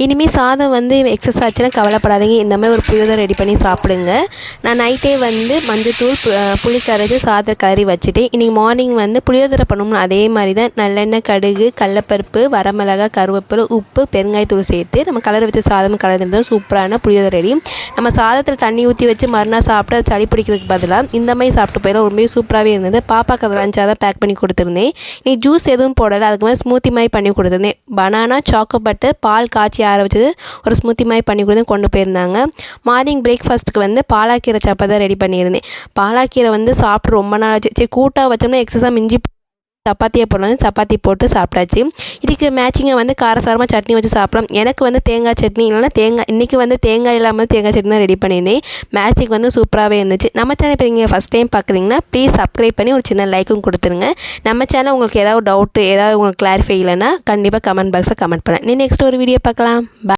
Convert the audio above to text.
இனிமேல் சாதம் வந்து எக்ஸஸ் ஆச்சுன்னா கவலைப்படாதீங்க, இந்த மாதிரி ஒரு புளியோதரை ரெடி பண்ணி சாப்பிடுங்க. நான் நைட்டே வந்து மஞ்சத்தூள் புளி கரைச்சி சாதத்தை கறி வச்சுட்டு இன்றைக்கி மார்னிங் வந்து புளியோதரை பண்ணோம்னா அதே மாதிரி தான் நல்லெண்ணெய், கடுகு, கடலப்பருப்பு, வரமிளகாய், கருவேப்பிலை, உப்பு, பெருங்காயத்தூள் சேர்த்து நம்ம கலரை வச்சு சாதம் கலந்துருந்தோம். சூப்பரான புளியோதரை ரெடி. நம்ம சாதத்தில் தண்ணி ஊற்றி வச்சு மறுநாள் சாப்பிட்டு அது சளி பிடிக்கிறதுக்கு பதிலாக இந்த மாதிரி சாப்பிட்டு போயிடும். ரொம்பவே சூப்பராகவே இருந்தது. பாப்பாக்கு அதை லஞ்சாக தான் பேக் பண்ணி கொடுத்துருந்தேன். இன்றைக்கி ஜூஸ் எதுவும் போடலை, அதுக்கு மாதிரி ஸ்மூத்தி மாதிரி பண்ணி கொடுத்துருந்தேன். பனானா, சாக்கோ பட்டர், பால் காய்ச்சி ஆற வச்சது ஒரு ஸ்மூத்தி மாதிரி பண்ணி கொடுத்து கொண்டு போயிருந்தாங்க. மார்னிங் பிரேக்ஃபாஸ்ட்டுக்கு வந்து பாலாக்கீரை சப்பாத்தி தான் ரெடி பண்ணியிருந்தேன். பாலாக்கீரை வந்து சாப்பிட்டு ரொம்ப நாள் ஆச்சு. சரி கூட்டாக வச்சோம்னா எக்ஸஸாக மிஞ்சி சப்பாத்தியை போடணும், சப்பாத்தி போட்டு சாப்பிட்டாச்சு. இதுக்கு மேட்சிங்காக வந்து காரசாரமாக சட்னி வச்சு சாப்பிடலாம். எனக்கு வந்து தேங்காய் சட்னி இல்லைனா இன்றைக்கி வந்து தேங்காய் இல்லாமல் தேங்காய் சட்னி தான் ரெடி பண்ணியிருந்தேன். மேட்சிங் வந்து சூப்பராகவே இருந்துச்சு. நம்ம சேனல் இப்போ நீங்கள் ஃபஸ்ட் டைம் பார்க்குறீங்கன்னா ப்ளீஸ் சப்ஸ்கிரைப் பண்ணி ஒரு சின்ன லைக்கும் கொடுத்துருங்க. நம்ம சேனல் உங்களுக்கு ஏதாவது டவுட்டு, ஏதாவது உங்களுக்கு கிளாரிஃபை இல்லைன்னா கண்டிப்பாக கமெண்ட் பாக்ஸில் கமெண்ட் பண்ணேன். நீ நெக்ஸ்ட் ஒரு வீடியோ பார்க்கலாம்.